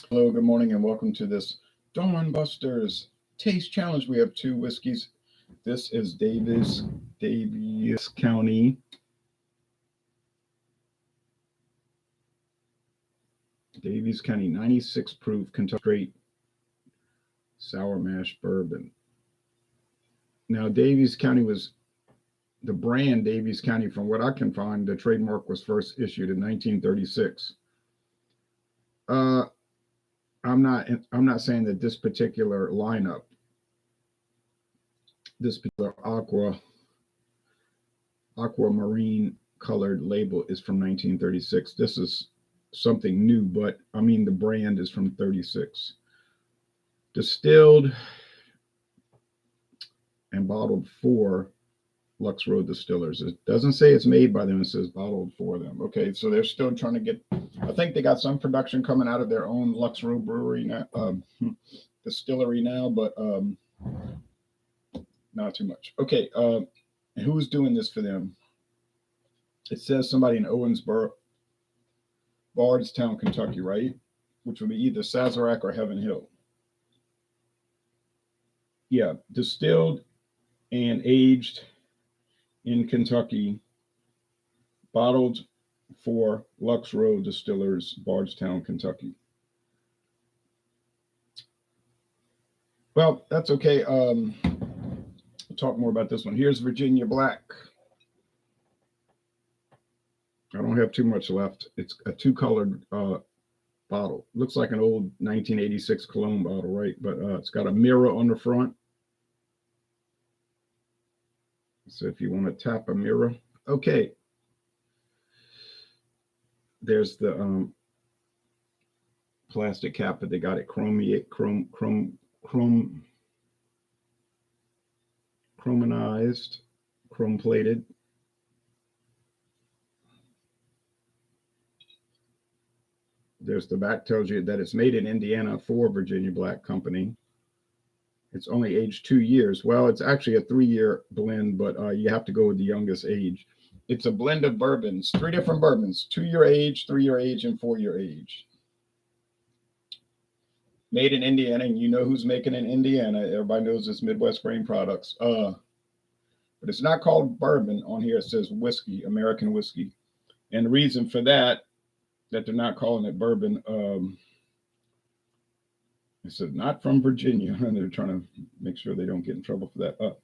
Hello, good morning, and welcome to this Dawn Busters Taste Challenge. We have two whiskeys. This is Daviess County, Daviess County 96 proof Kentucky straight sour mash bourbon. Now, Daviess County was the brand Daviess County, from what I can find, the trademark was first issued in 1936. Uh, I'm not saying that this particular lineup, this particular aquamarine colored label is from 1936. This is something new, but I mean the brand is from 36. Distilled and bottled for Lux Row Distillers. It doesn't say it's made by them, it says bottled for them. Okay, so they're still trying to get, I think they got some production coming out of their own Lux Row brewery now, distillery now, but not too much. Okay, who's doing this for them? It says somebody in Owensboro, Bardstown, Kentucky, right? Which would be either Sazerac or Heaven Hill. Yeah, distilled and aged in Kentucky, bottled for Lux Row Distillers, Bardstown, Kentucky. Well, that's okay. We'll talk more about this one. Here's Virginia Black. I don't have too much left. It's a two-colored bottle. Looks like an old 1986 Cologne bottle, right? But it's got a mirror on the front. So if you want to tap a mirror, okay. There's the plastic cap, but they got it chromonized, chrome plated. There's the back, tells you that it's made in Indiana for Virginia Black Company. It's only aged 2 years. Well, it's actually a 3-year blend, but you have to go with the youngest age. It's a blend of bourbons, 3 different bourbons: 2-year age, 3-year age, and 4-year age. Made in Indiana, and you know who's making in Indiana. Everybody knows it's Midwest Grain Products. But it's not called bourbon on here. It says whiskey, American whiskey. And the reason for that they're not calling it bourbon, it says not from Virginia, and they're trying to make sure they don't get in trouble for that,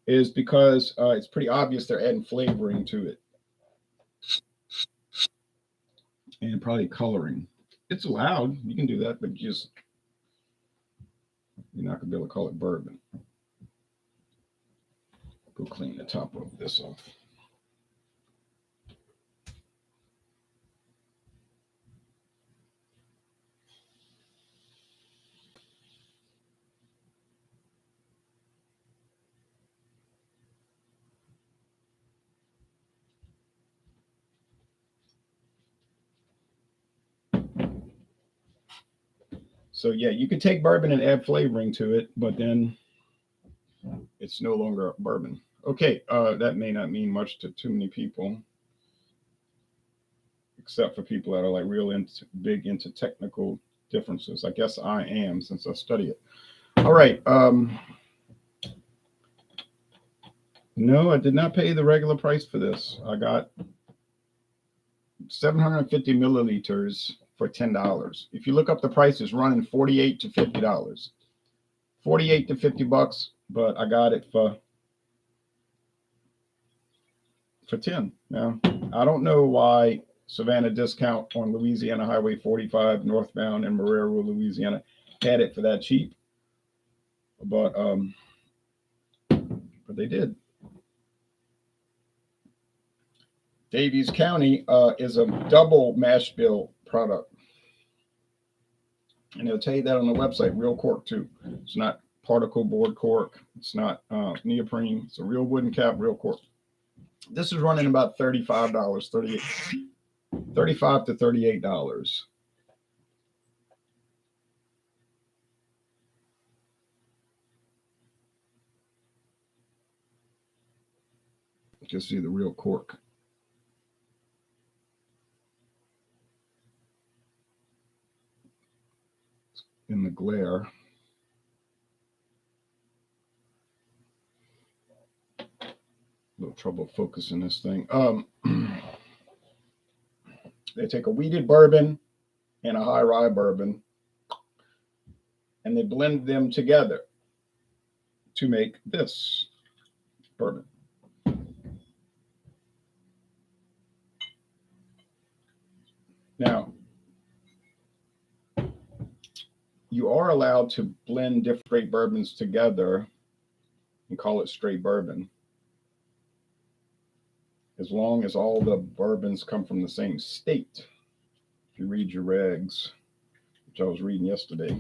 is because it's pretty obvious they're adding flavoring to it and probably coloring. It's allowed. You can do that, but just you're not going to be able to call it bourbon. Go clean the top of this off. So yeah, you could take bourbon and add flavoring to it, but then it's no longer bourbon. Okay, that may not mean much to too many people, except for people that are like big into technical differences. I guess I am, since I study it. All right. No, I did not pay the regular price for this. I got 750 milliliters for $10. If you look up the price, it's running $48 to $50. 48 to 50 bucks, but I got it for 10. Now, I don't know why Savannah Discount on Louisiana Highway 45 northbound in Marrero, Louisiana had it for that cheap, but they did. Daviess County is a double mash bill product. And they'll tell you that on the website, real cork too. It's not particle board cork. It's not neoprene. It's a real wooden cap, real cork. This is running about $35, $35 to $38. Just see the real cork. in the glare. A little trouble focusing this thing. They take a wheated bourbon and a high rye bourbon, and they blend them together to make this bourbon. Now, you are allowed to blend different straight bourbons together and call it straight bourbon, as long as all the bourbons come from the same state. If you read your regs, which I was reading yesterday,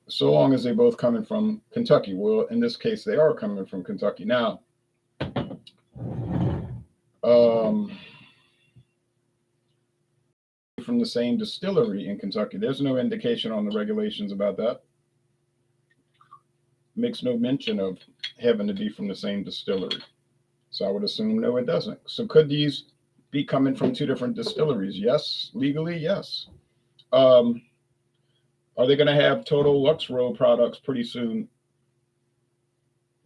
so long as they both coming from Kentucky. Well, in this case, they are coming from Kentucky. Now, from the same distillery in Kentucky. There's no indication on the regulations about that. Makes no mention of having to be from the same distillery. So I would assume no, it doesn't. So could these be coming from two different distilleries? Yes. Legally, yes. Are they going to have total Lux Row products pretty soon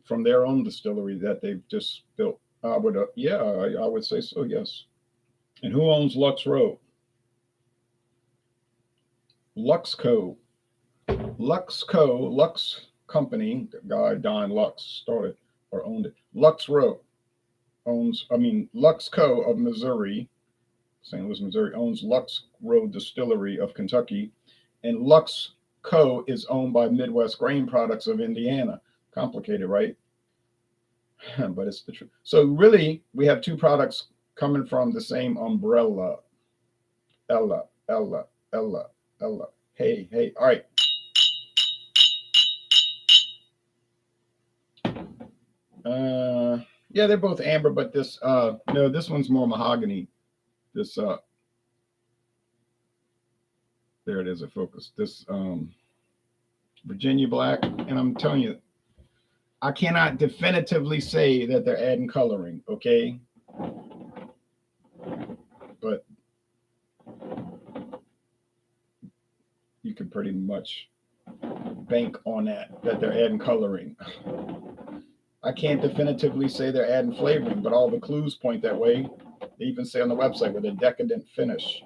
from their own distillery that they've just built? I would say so, yes. And who owns Lux Row? Lux Company, the guy Don Lux started or owned it. Lux Co. of Missouri, St. Louis, Missouri, owns Lux Row Distillery of Kentucky, and Lux Co. is owned by Midwest Grain Products of Indiana. Complicated, right? But it's the truth. So really, we have two products coming from the same umbrella. Ella. Hey. All right. Yeah, they're both amber, but this this one's more mahogany. This there it is, it focused. This Virginia black, and I'm telling you, I cannot definitively say that they're adding coloring, okay? But you can pretty much bank on that they're adding coloring. I can't definitively say they're adding flavoring, but all the clues point that way. They even say on the website with a decadent finish.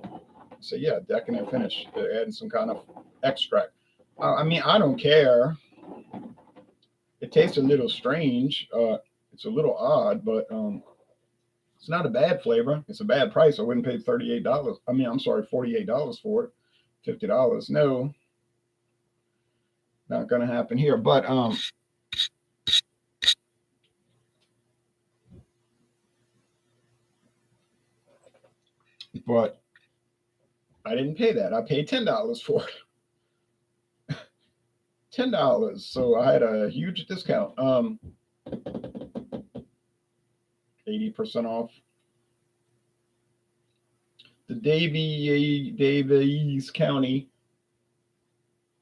So yeah, decadent finish. They're adding some kind of extract. I mean, I don't care. It tastes a little strange. It's a little odd, but it's not a bad flavor. It's a bad price. I wouldn't pay $38. I mean, I'm sorry, $48 for it. $50. No, not gonna happen here. But I didn't pay that. I paid $10 for it. $10. So I had a huge discount. 80% off. The Daviess County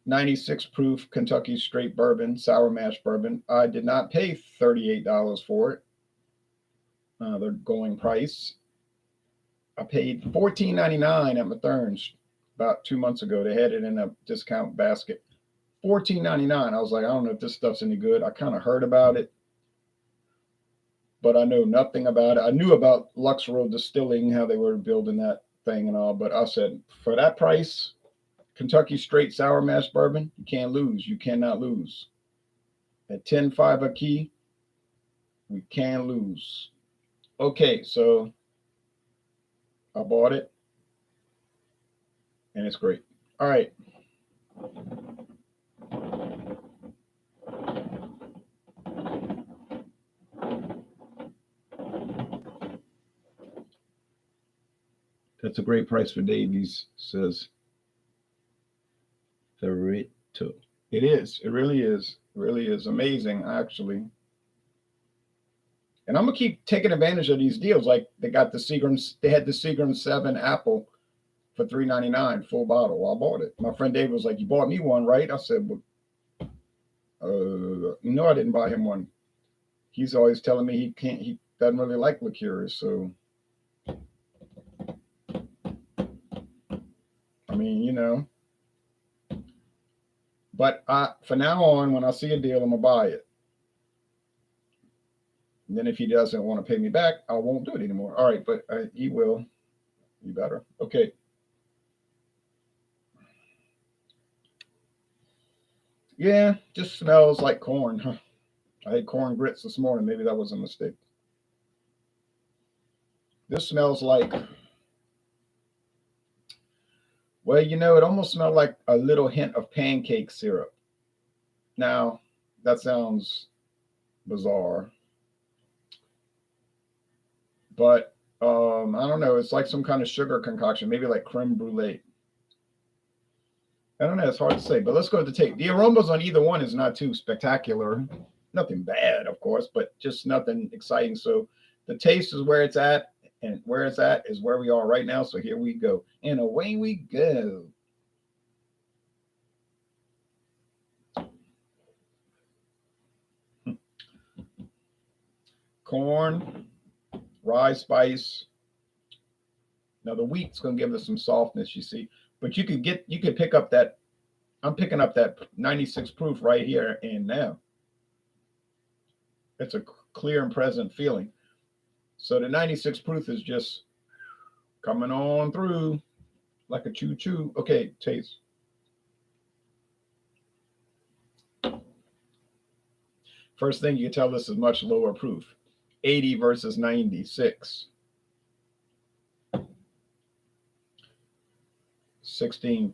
96 proof Kentucky straight bourbon, sour mash bourbon. I did not pay $38 for it. Their going price. I paid $14.99 at Mathern's about 2 months ago. They had it in a discount basket. $14.99. I was like, I don't know if this stuff's any good. I kind of heard about it, but I know nothing about it. I knew about Lux Row Distilling, how they were building that thing and all, but I said, for that price, Kentucky straight sour mash bourbon, you can't lose. You cannot lose. At $10.5 a key, we can't lose. Okay, so I bought it, and it's great. All right. That's a great price for Davies, says Ferrito. It is. It really is. It really is amazing, actually. And I'm gonna keep taking advantage of these deals. Like they got the Seagram. They had the Seagram 7 Apple for $3.99 full bottle. I bought it. My friend Dave was like, "You bought me one, right?" I said, "Well, no, I didn't buy him one." He's always telling me he doesn't really like liqueurs. So, I mean, But for now on, when I see a deal, I'm gonna buy it. And then if he doesn't want to pay me back, I won't do it anymore. All right, but he will. You better. Okay. Yeah, just smells like corn. Huh. I had corn grits this morning. Maybe that was a mistake. This smells like, well, it almost smelled like a little hint of pancake syrup. Now, that sounds bizarre, but I don't know. It's like some kind of sugar concoction, maybe like creme brulee. I don't know. It's hard to say, but let's go with the taste. The aromas on either one is not too spectacular. Nothing bad, of course, but just nothing exciting. So the taste is where it's at, and where it's at is where we are right now. So here we go. And away we go. Corn, rye spice. Now the wheat's going to give us some softness, you see. But you could pick up that. I'm picking up that 96 proof right here and now. It's a clear and present feeling. So the 96 proof is just coming on through like a choo-choo. Okay, taste. First thing you can tell, this is much lower proof. 80 versus 96. 16%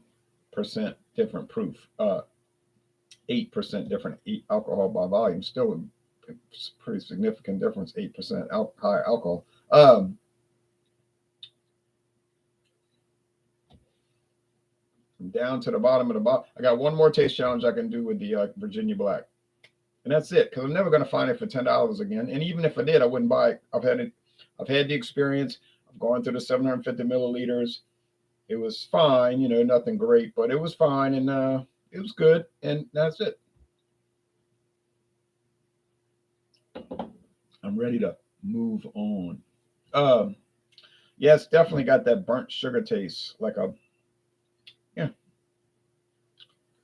different proof. 8% different alcohol by volume. Still a pretty significant difference. 8% higher alcohol. Down to the bottom of the bottle. I got one more taste challenge I can do with the Virginia Black, and that's it. Because I'm never going to find it for $10 again. And even if I did, I wouldn't buy it. I've had the experience. I've gone through the 750 milliliters. It was fine, nothing great, but it was fine, and it was good, and that's it. I'm ready to move on. Yes, definitely got that burnt sugar taste, like a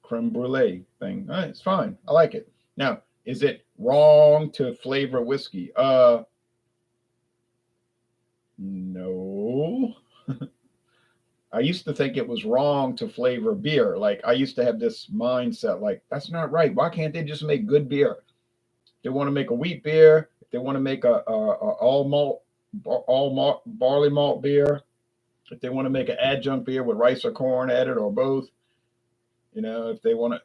creme brulee thing. All right, it's fine. I like it. Now, is it wrong to flavor whiskey? No. I used to think it was wrong to flavor beer. Like I used to have this mindset, like that's not right. Why can't they just make good beer? If they want to make a wheat beer, if they want to make a all malt barley malt beer, if they want to make an adjunct beer with rice or corn added or both, if they want to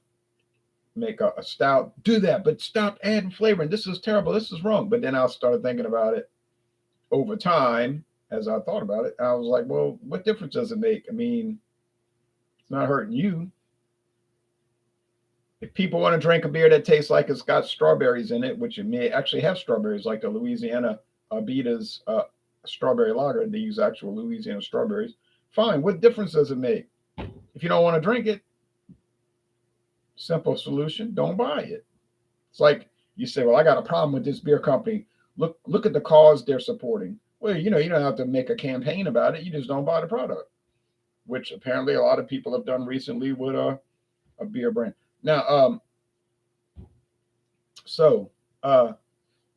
make a stout, do that, but stop adding flavor. And this is terrible. This is wrong. But then I started thinking about it over time. As I thought about it, I was like, well, what difference does it make? I mean, it's not hurting you. If people want to drink a beer that tastes like it's got strawberries in it, which it may actually have strawberries, like the Louisiana Abita's strawberry lager, they use actual Louisiana strawberries. Fine. What difference does it make? If you don't want to drink it, simple solution, don't buy it. It's like you say, well, I got a problem with this beer company. Look at the cause they're supporting. Well, you don't have to make a campaign about it. You just don't buy the product, which apparently a lot of people have done recently with a beer brand. Now,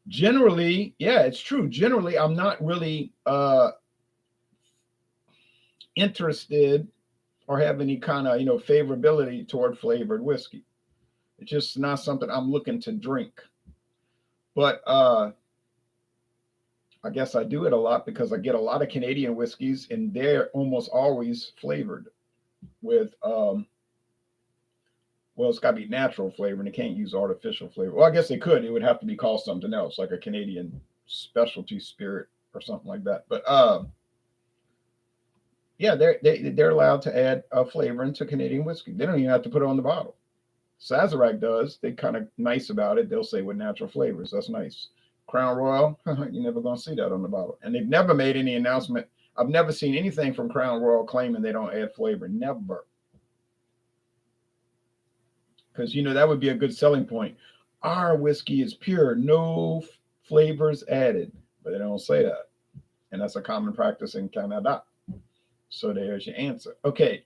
generally, yeah, it's true. Generally, I'm not really interested or have any kind of, favorability toward flavored whiskey. It's just not something I'm looking to drink. But I guess I do it a lot because I get a lot of Canadian whiskeys and they're almost always flavored with, well, it's got to be natural flavor and they can't use artificial flavor. Well, I guess they could. It would have to be called something else, like a Canadian specialty spirit or something like that. But yeah, they're allowed to add a flavor into Canadian whiskey. They don't even have to put it on the bottle. Sazerac does. They're kind of nice about it. They'll say with natural flavors. That's nice. Crown Royal, you're never going to see that on the bottle. And they've never made any announcement. I've never seen anything from Crown Royal claiming they don't add flavor. Never. Because, that would be a good selling point. Our whiskey is pure, no flavors added. But they don't say that. And that's a common practice in Canada. So there's your answer. Okay.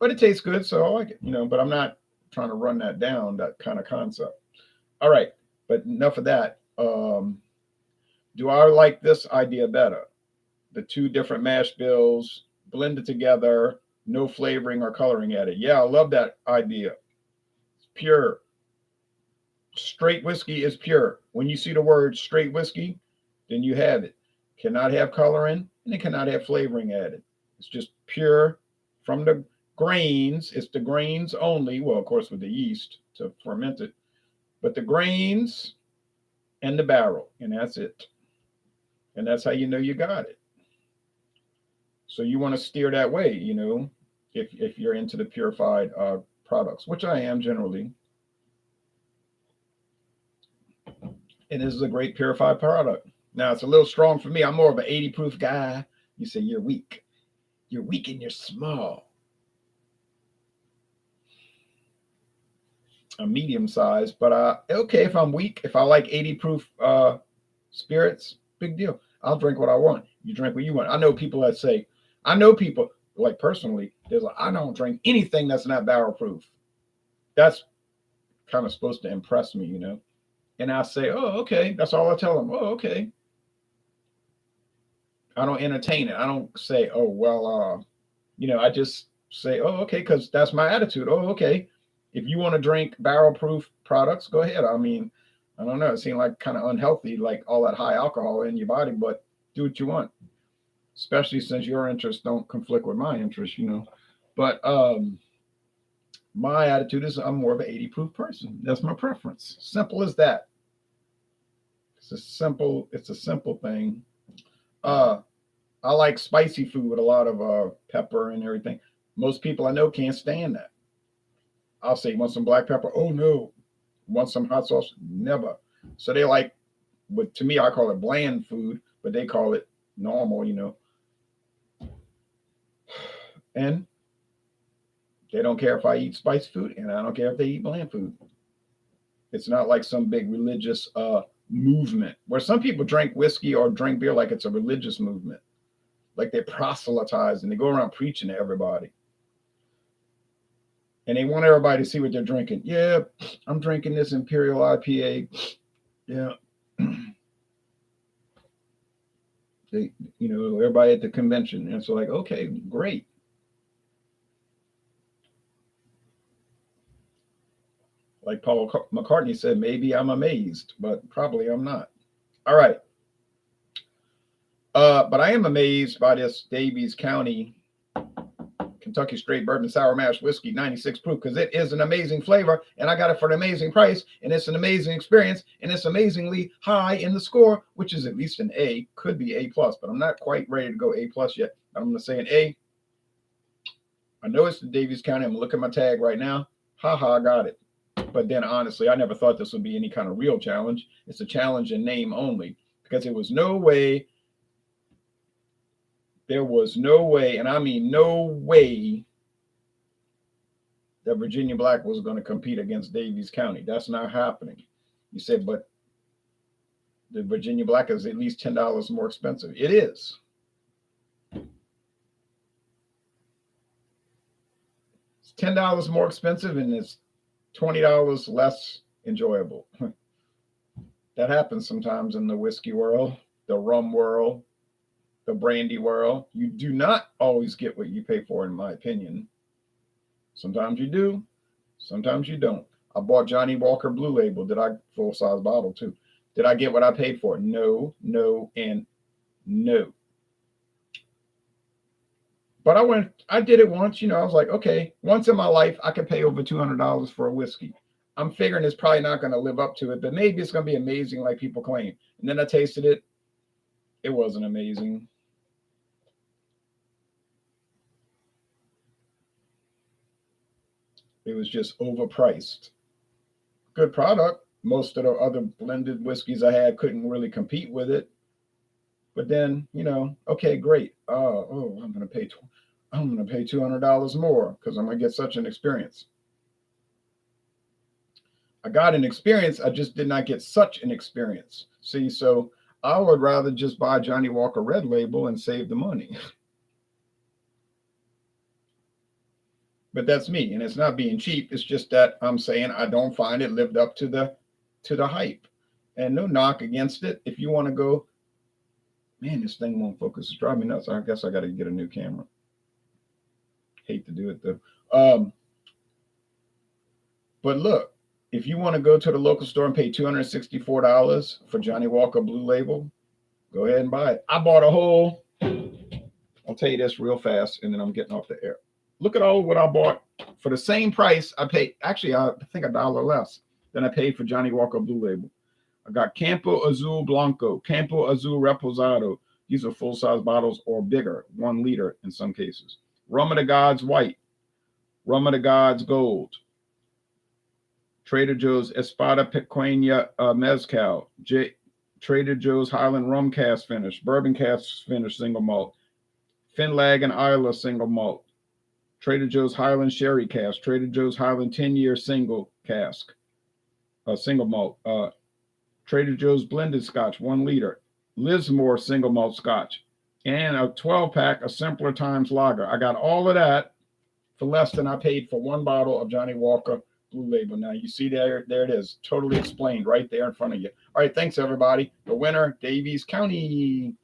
But it tastes good, so I like it, but I'm not trying to run that down, that kind of concept. All right, but enough of that. Do I like this idea better? The two different mash bills blended together, no flavoring or coloring added. Yeah, I love that idea. It's pure. Straight whiskey is pure. When you see the word straight whiskey, then you have it. Cannot have coloring and it cannot have flavoring added. It's just pure from the grains. It's the grains only. Well, of course, with the yeast to ferment it, but the grains and the barrel, and that's it. And that's how you know you got it. So you want to steer that way, if you're into the purified products, which I am generally. And this is a great purified product. Now, it's a little strong for me. I'm more of an 80 proof guy. You say you're weak. You're weak and you're small. I'm medium sized, but okay, if I'm weak, if I like 80 proof spirits, big deal. I'll drink what I want. You drink what you want. I know people like personally, there's like, I don't drink anything that's not barrel proof. That's kind of supposed to impress me, And I say, oh, okay. That's all I tell them. Oh, okay. I don't entertain it. I don't say, oh, well, I just say, oh, okay, because that's my attitude. Oh, okay. If you want to drink barrel proof products, go ahead. I mean, I don't know. It seemed like kind of unhealthy, like all that high alcohol in your body, but do what you want, especially since your interests don't conflict with my interests, But my attitude is I'm more of an 80 proof person. That's my preference. Simple as that. It's a simple thing. I like spicy food with a lot of pepper and everything. Most people I know can't stand that. I'll say, want some black pepper? Oh no. Want some hot sauce? Never. So they like, but to me, I call it bland food, but they call it normal, And they don't care if I eat spicy food, and I don't care if they eat bland food. It's not like some big religious movement where some people drink whiskey or drink beer like it's a religious movement. Like they proselytize and they go around preaching to everybody. And they want everybody to see what they're drinking. Yeah, I'm drinking this Imperial IPA. Yeah. They, everybody at the convention. And so like, okay, great. Like Paul McCartney said, maybe I'm amazed, but probably I'm not. All right. But I am amazed by this Daviess County Kentucky Straight Bourbon Sour Mash Whiskey 96 proof, because it is an amazing flavor and I got it for an amazing price and it's an amazing experience and it's amazingly high in the score, which is at least an A, could be A plus, but I'm not quite ready to go A plus yet. I'm going to say an A. I know it's the Daviess County. I'm looking at my tag right now. I got it. But then honestly, I never thought this would be any kind of real challenge. It's a challenge in name only, because there was no way, and I mean no way, that Virginia Black was going to compete against Daviess County. That's not happening. You said, but the Virginia Black is at least $10 more expensive. It is. It's $10 more expensive and it's $20 less enjoyable. That happens sometimes in the whiskey world, the rum world, the brandy world. You do not always get what you pay for, in my opinion. Sometimes you do, sometimes you don't. I bought Johnny Walker Blue Label. Full size bottle too. Did I get what I paid for? No, and no. But I did it once, I was like, okay, once in my life, I could pay over $200 for a whiskey. I'm figuring it's probably not going to live up to it, but maybe it's going to be amazing like people claim. And then I tasted it. It wasn't amazing. It was just overpriced. Good product. Most of the other blended whiskeys I had couldn't really compete with it. But then, okay, great. I'm going to pay $200 more because I'm going to get such an experience. I got an experience. I just did not get such an experience. See, so I would rather just buy Johnny Walker Red Label and save the money. But that's me, and it's not being cheap. It's just that I'm saying I don't find it lived up to the hype. And no knock against it. If you want to go, man, this thing won't focus. It's driving me nuts. I guess I got to get a new camera. Hate to do it though. But look, if you want to go to the local store and pay $264 for Johnnie Walker Blue Label, go ahead and buy it. I bought a whole. I'll tell you this real fast, and then I'm getting off the air. Look at all what I bought for the same price. I paid actually, I think $1 less than I paid for Johnnie Walker Blue Label. I got Campo Azul Blanco, Campo Azul Reposado. These are full-size bottles or bigger, 1 liter in some cases. Rum of the Gods White, Rum of the Gods Gold, Trader Joe's Espada Pequeña Mezcal, Trader Joe's Highland Rum Cask Finish, Bourbon Cask Finish Single Malt, Finlag and Isla Single Malt, Trader Joe's Highland Sherry Cask, Trader Joe's Highland 10-year Single Cask, Single Malt, Trader Joe's Blended Scotch, 1 liter, Lismore Single Malt Scotch, and a 12-pack of Simpler Times Lager. I got all of that for less than I paid for 1 bottle of Johnnie Walker Blue Label. Now, you see there it is, totally explained right there in front of you. All right, thanks, everybody. The winner, Daviess County.